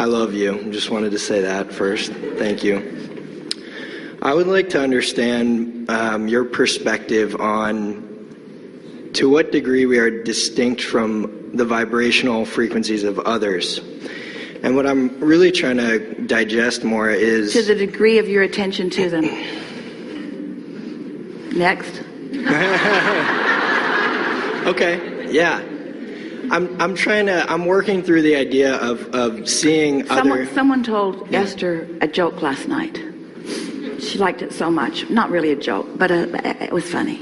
I love you. Just wanted to say that first. Thank you. I would like to understand your perspective on to what degree we are distinct from the vibrational frequencies of others. And what I'm really trying to digest more is... To the degree of your attention to them. Next. Okay, yeah. I'm working through the idea of seeing Someone told Esther a joke last night. She liked it so much. Not really a joke, but it was funny.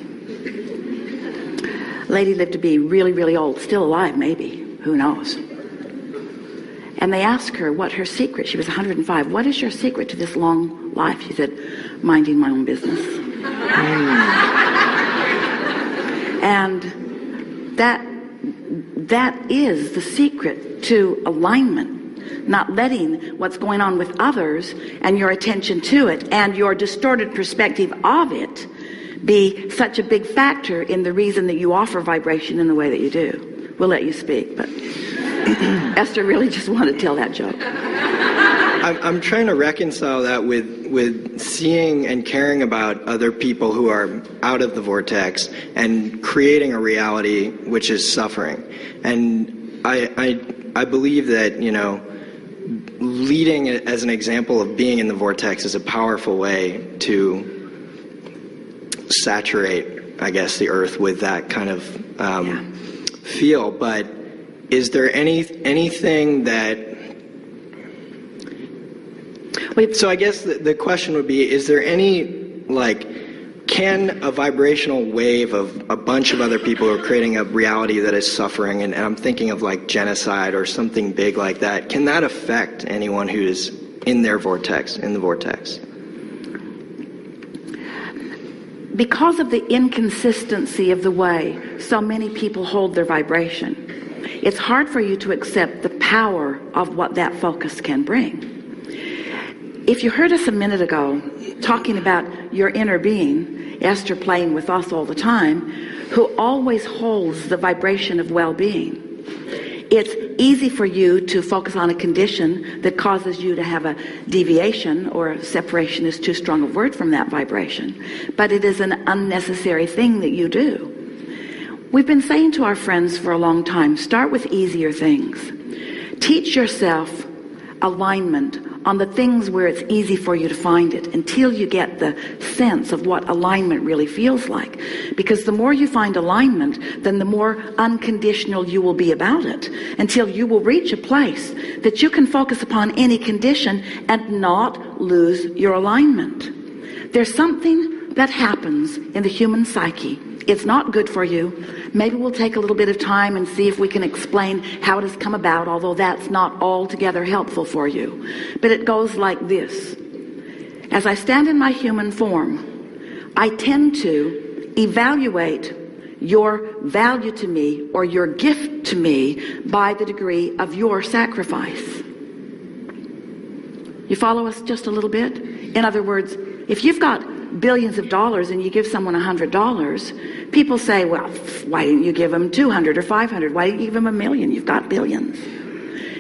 Lady lived to be really, really old, still alive maybe, who knows. And they asked her what her secret, she was 105, what is your secret to this long life? She said, minding my own business. And that is the secret to alignment, not letting what's going on with others and your attention to it and your distorted perspective of it be such a big factor in the reason that you offer vibration in the way that you do. We'll let you speak, but Esther really just wanted to tell that joke. I'm trying to reconcile that with seeing and caring about other people who are out of the vortex and creating a reality which is suffering. And I believe that, leading as an example of being in the vortex is a powerful way to saturate, I guess, the earth with that kind of feel. But is there anything that... So I guess the question would be, is there any, can a vibrational wave of a bunch of other people who are creating a reality that is suffering, and I'm thinking of genocide or something big like that, can that affect anyone who is in the vortex? Because of the inconsistency of the way so many people hold their vibration, it's hard for you to accept the power of what that focus can bring. If you heard us a minute ago talking about your inner being, Esther playing with us all the time, who always holds the vibration of well-being, it's easy for you to focus on a condition that causes you to have a deviation, or separation is too strong a word, from that vibration. But it is an unnecessary thing that you do. We've been saying to our friends for a long time, start with easier things. Teach yourself alignment on the things where it's easy for you to find it until you get the sense of what alignment really feels like. Because the more you find alignment, then the more unconditional you will be about it, until you will reach a place that you can focus upon any condition and not lose your alignment. There's something that happens in the human psyche. It's not good for you. Maybe we'll take a little bit of time and see if we can explain how it has come about, although that's not altogether helpful for you. But it goes like this. As I stand in my human form, I tend to evaluate your value to me or your gift to me by the degree of your sacrifice. You follow us just a little bit? In other words, if you've got billions of dollars and you give someone $100, people say, well, why didn't you give them 200 or 500? Why didn't you give them $1 million? You've got billions.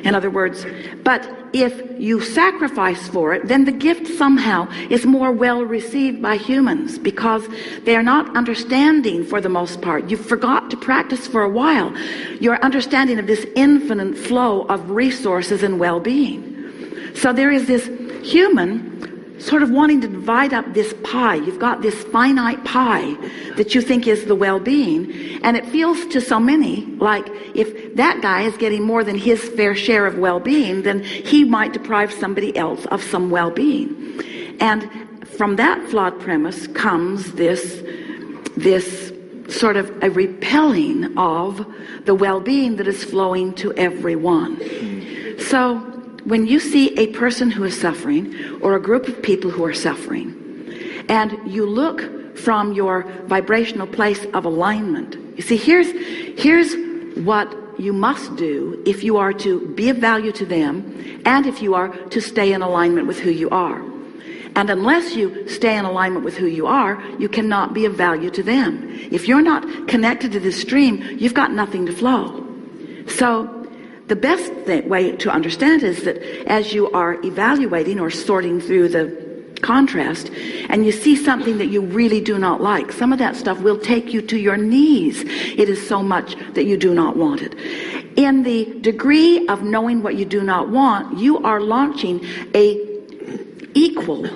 In other words, but if you sacrifice for it, then the gift somehow is more well received by humans, because they are not understanding for the most part. You forgot to practice for a while your understanding of this infinite flow of resources and well-being. So there is this human sort of wanting to divide up this pie. You've got this finite pie that you think is the well-being, and it feels to so many like if that guy is getting more than his fair share of well-being, then he might deprive somebody else of some well-being. And from that flawed premise comes this sort of a repelling of the well-being that is flowing to everyone. So when you see a person who is suffering, or a group of people who are suffering, and you look from your vibrational place of alignment, you see, here's what you must do if you are to be of value to them, and if you are to stay in alignment with who you are. And unless you stay in alignment with who you are, you cannot be of value to them. If you're not connected to this stream, you've got nothing to flow. So the best way to understand is that as you are evaluating or sorting through the contrast and you see something that you really do not like, some of that stuff will take you to your knees. It is so much that you do not want it. In the degree of knowing what you do not want, you are launching a equal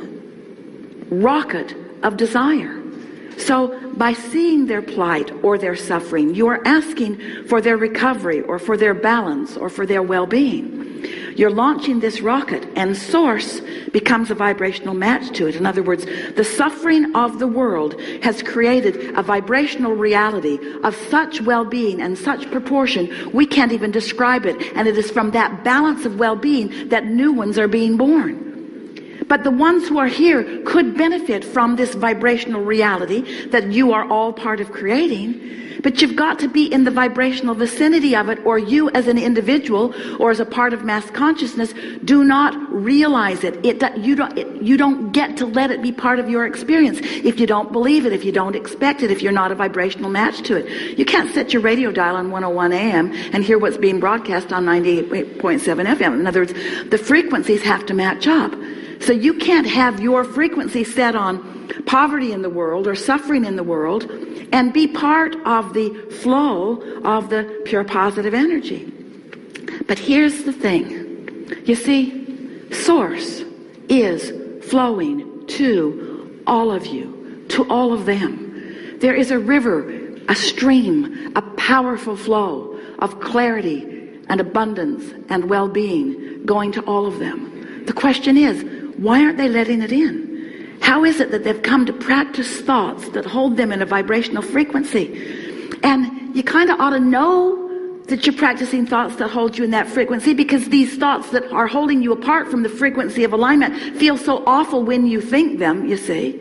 rocket of desire. So by seeing their plight or their suffering, you are asking for their recovery or for their balance or for their well-being. You're launching this rocket, and source becomes a vibrational match to it. In other words, the suffering of the world has created a vibrational reality of such well-being and such proportion we can't even describe it. And it is from that balance of well-being that new ones are being born. But the ones who are here could benefit from this vibrational reality that you are all part of creating. But you've got to be in the vibrational vicinity of it, or you as an individual or as a part of mass consciousness do not realize it. You don't get to let it be part of your experience if you don't believe it, if you don't expect it, if you're not a vibrational match to it. You can't set your radio dial on 101 AM and hear what's being broadcast on 98.7 FM. In other words, the frequencies have to match up. So you can't have your frequency set on poverty in the world or suffering in the world and be part of the flow of the pure positive energy. But here's the thing. You see, source is flowing to all of you, to all of them. There is a river, a stream, a powerful flow of clarity and abundance and well-being going to all of them. The question is, why aren't they letting it in? How is it that they've come to practice thoughts that hold them in a vibrational frequency? And you kind of ought to know that you're practicing thoughts that hold you in that frequency, because these thoughts that are holding you apart from the frequency of alignment feel so awful when you think them, you see.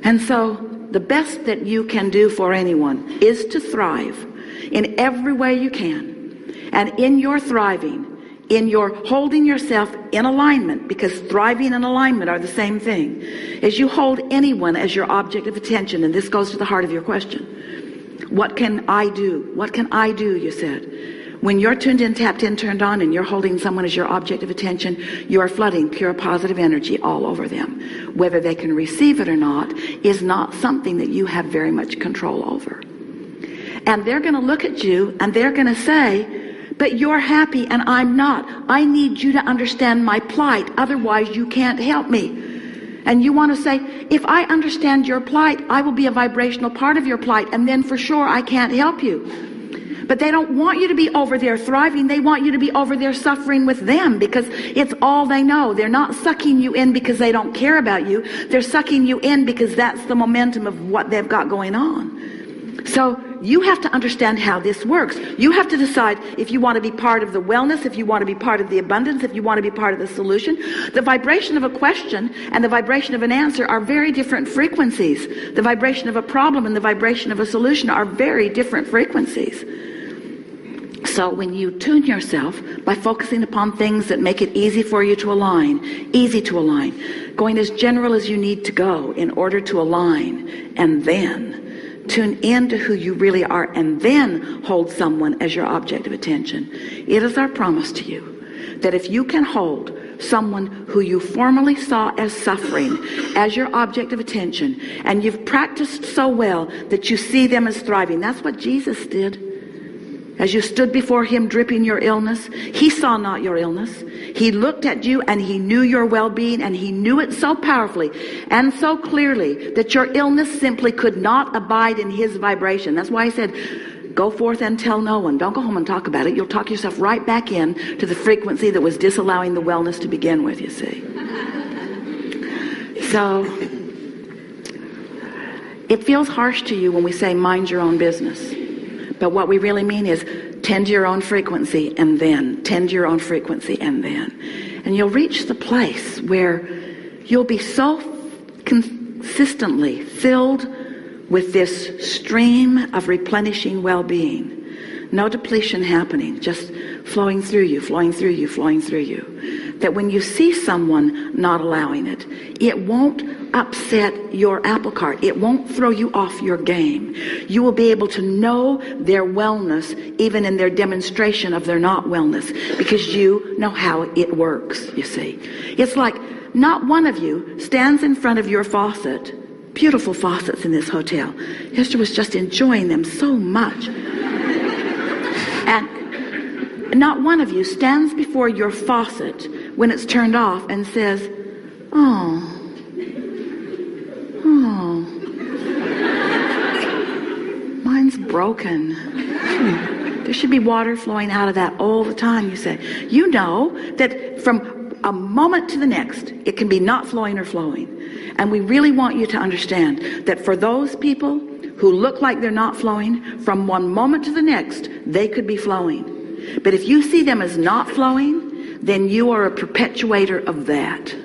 And so the best that you can do for anyone is to thrive in every way you can. And in your thriving, in your holding yourself in alignment, because thriving and alignment are the same thing, as you hold anyone as your object of attention. And this goes to the heart of your question. What can I do? What can I do, you said. When you're tuned in, tapped in, turned on, and you're holding someone as your object of attention, you are flooding pure positive energy all over them. Whether they can receive it or not is not something that you have very much control over. And they're going to look at you and they're going to say, but you're happy and I'm not. I need you to understand my plight. Otherwise, you can't help me. And you want to say, if I understand your plight, I will be a vibrational part of your plight. And then for sure, I can't help you. But they don't want you to be over there thriving. They want you to be over there suffering with them, because it's all they know. They're not sucking you in because they don't care about you. They're sucking you in because that's the momentum of what they've got going on. So you have to understand how this works. You have to decide if you want to be part of the wellness, if you want to be part of the abundance, if you want to be part of the solution. The vibration of a question and the vibration of an answer are very different frequencies. The vibration of a problem and the vibration of a solution are very different frequencies. So when you tune yourself by focusing upon things that make it easy for you to align, going as general as you need to go in order to align, and then tune in to who you really are, and then hold someone as your object of attention. It is our promise to you that if you can hold someone who you formerly saw as suffering as your object of attention, and you've practiced so well that you see them as thriving. That's what Jesus did. As you stood before him dripping your illness, he saw not your illness. He looked at you and he knew your well-being, and he knew it so powerfully and so clearly that your illness simply could not abide in his vibration. That's why he said, go forth and tell no one. Don't go home and talk about it. You'll talk yourself right back in to the frequency that was disallowing the wellness to begin with, you see. So it feels harsh to you when we say mind your own business. But what we really mean is tend to your own frequency and then. Tend to your own frequency and then. And you'll reach the place where you'll be so consistently filled with this stream of replenishing well-being. No depletion happening, just flowing through you, flowing through you, flowing through you. That when you see someone not allowing it, it won't upset your apple cart. It won't throw you off your game. You will be able to know their wellness even in their demonstration of their not wellness, because you know how it works, you see. It's like not one of you stands in front of your faucet. Beautiful faucets in this hotel. Esther was just enjoying them so much. And not one of you stands before your faucet when it's turned off and says, oh, mine's broken. There should be water flowing out of that all the time, you say. You know that from a moment to the next, it can be not flowing or flowing. And we really want you to understand that for those people who look like they're not flowing, from one moment to the next, they could be flowing. But if you see them as not flowing, then you are a perpetuator of that.